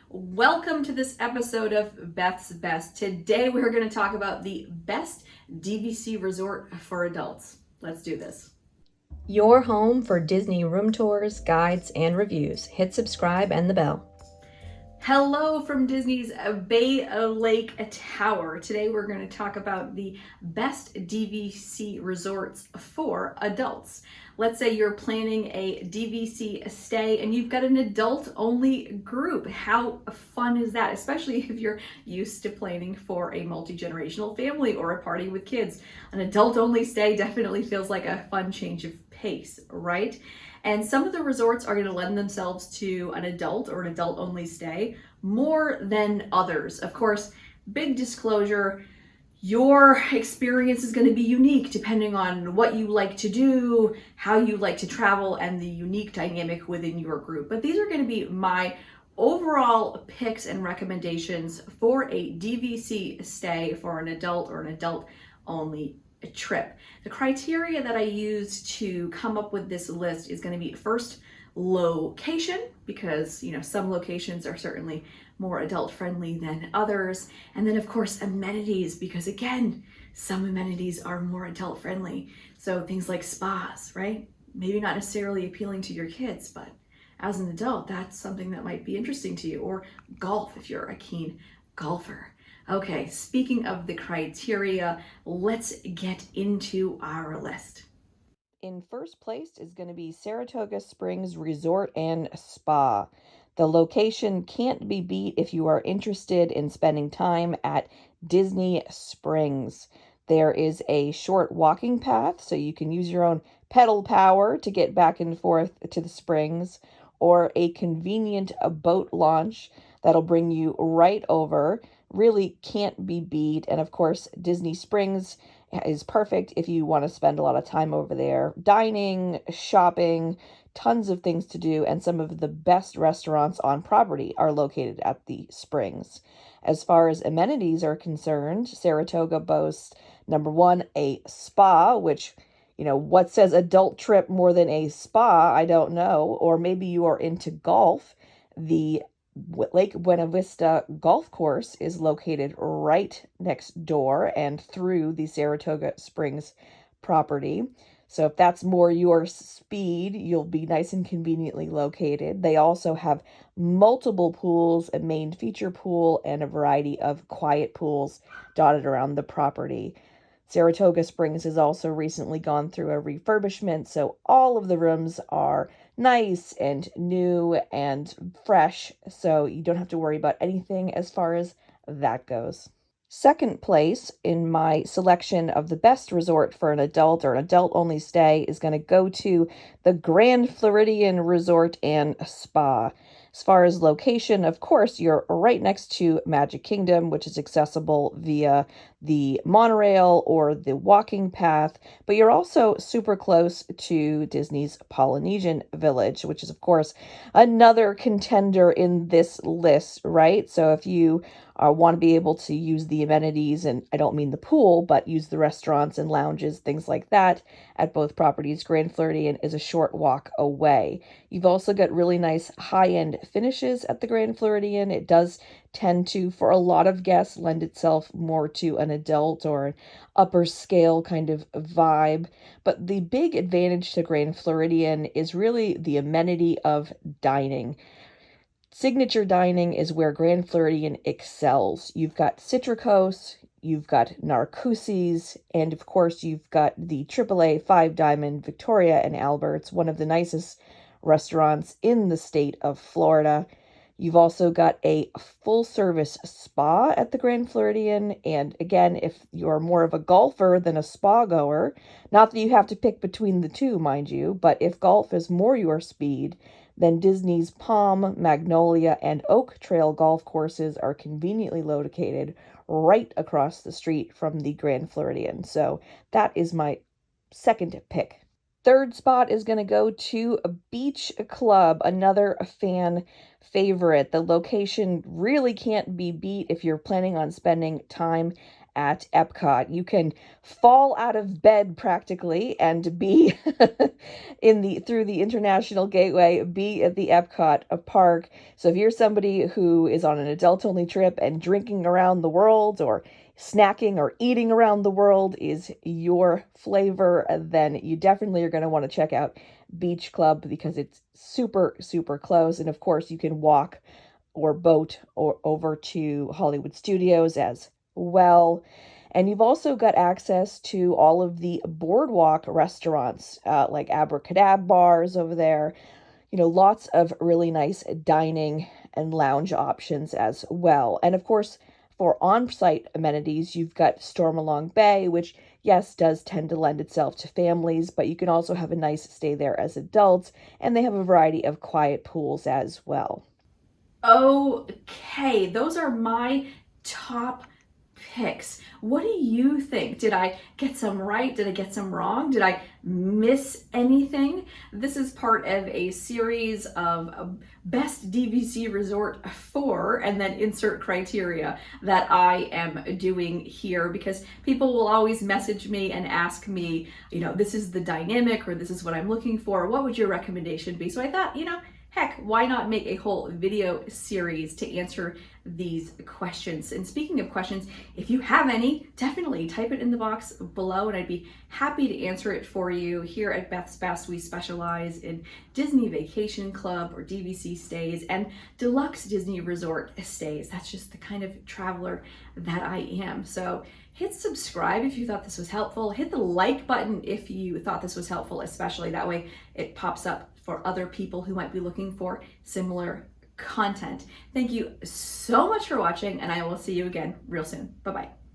Welcome to this episode of Beth's Best. Today we're going to talk about the best DVC resort for adults. Let's do this. Your home for Disney room tours, guides, and reviews. Hit subscribe and the bell. Hello from Disney's Bay Lake Tower. Today we're going to talk about the best DVC resorts for adults. Let's say you're planning a DVC stay and you've got an adult-only group. How fun is that? Especially if you're used to planning for a multi-generational family or a party with kids. An adult-only stay definitely feels like a fun change of pace, right? And some of the resorts are going to lend themselves to an adult or an adult only stay more than others. Of course, big disclosure, your experience is going to be unique depending on what you like to do, how you like to travel, and the unique dynamic within your group. But these are going to be my overall picks and recommendations for a DVC stay for an adult or an adult only trip. The criteria that I use to come up with this list is going to be first, location, because some locations are certainly more adult friendly than others, and then of course amenities, because again, some amenities are more adult friendly. So things like spas, right? Maybe not necessarily appealing to your kids, but as an adult, that's something that might be interesting to you. Or golf, if you're a keen golfer. Okay, speaking of the criteria, let's get into our list. In first place is going to be Saratoga Springs Resort and Spa. The location can't be beat if you are interested in spending time at Disney Springs. There is a short walking path, so you can use your own pedal power to get back and forth to the springs, or a convenient boat launch that'll bring you right over. Really can't be beat. And of course, Disney Springs is perfect if you want to spend a lot of time over there. Dining, shopping, tons of things to do, and some of the best restaurants on property are located at the Springs. As far as amenities are concerned, Saratoga boasts, number one, a spa, which, what says adult trip more than a spa? I don't know. Or maybe you are into golf. The Lake Buena Vista Golf Course is located right next door and through the Saratoga Springs property. So if that's more your speed, you'll be nice and conveniently located. They also have multiple pools, a main feature pool, and a variety of quiet pools dotted around the property. Saratoga Springs has also recently gone through a refurbishment, so all of the rooms are nice and new and fresh, so you don't have to worry about anything as far as that goes. Second place in my selection of the best resort for an adult or an adult-only stay is going to go to the Grand Floridian Resort and Spa. As far as location, of course, you're right next to Magic Kingdom, which is accessible via the monorail or the walking path, but you're also super close to Disney's Polynesian Village, which is, of course, another contender in this list, right? So if you want to be able to use the amenities, and I don't mean the pool, but use the restaurants and lounges, things like that, at both properties, Grand Floridian is a short walk away. You've also got really nice high-end finishes at the Grand Floridian. It does tend to, for a lot of guests, lend itself more to an adult or an upper scale kind of vibe. But the big advantage to Grand Floridian is really the amenity of dining. Signature dining is where Grand Floridian excels. You've got Citricos, you've got Narcoossee's, and of course you've got the AAA Five Diamond Victoria and Albert's, one of the nicest restaurants in the state of Florida. You've also got a full-service spa at the Grand Floridian, and again, if you're more of a golfer than a spa goer, not that you have to pick between the two, mind you, but if golf is more your speed, then Disney's Palm, Magnolia, and Oak Trail golf courses are conveniently located right across the street from the Grand Floridian. So that is my second pick. Third spot is going to go to a Beach Club, another fan favorite. The location really can't be beat if you're planning on spending time at Epcot. You can fall out of bed practically and be through the International Gateway, be at the Epcot park. So if you're somebody who is on an adult-only trip and drinking around the world, or snacking or eating around the world is your flavor, then you definitely are going to want to check out Beach Club because it's super, super close. And of course, you can walk or boat or over to Hollywood Studios as well. And you've also got access to all of the boardwalk restaurants, like Abracadabra bars over there. Lots of really nice dining and lounge options as well. And of course, for on-site amenities, you've got Stormalong Bay, which, yes, does tend to lend itself to families, but you can also have a nice stay there as adults, and they have a variety of quiet pools as well. Okay, those are my top picks. What do you think? Did I get some right? Did I get some wrong? Did I miss anything? This is part of a series of best DVC Resort 4 and then insert criteria that I am doing here, because people will always message me and ask me, this is the dynamic, or this is what I'm looking for. What would your recommendation be? So I thought, heck, why not make a whole video series to answer these questions? And speaking of questions, if you have any, definitely type it in the box below and I'd be happy to answer it for you. Here at Beth's Best, we specialize in Disney Vacation Club or DVC stays and deluxe Disney Resort stays. That's just the kind of traveler that I am. So hit subscribe if you thought this was helpful. Hit the like button if you thought this was helpful, especially that way it pops up for other people who might be looking for similar content. Thank you so much for watching, and I will see you again real soon. Bye-bye.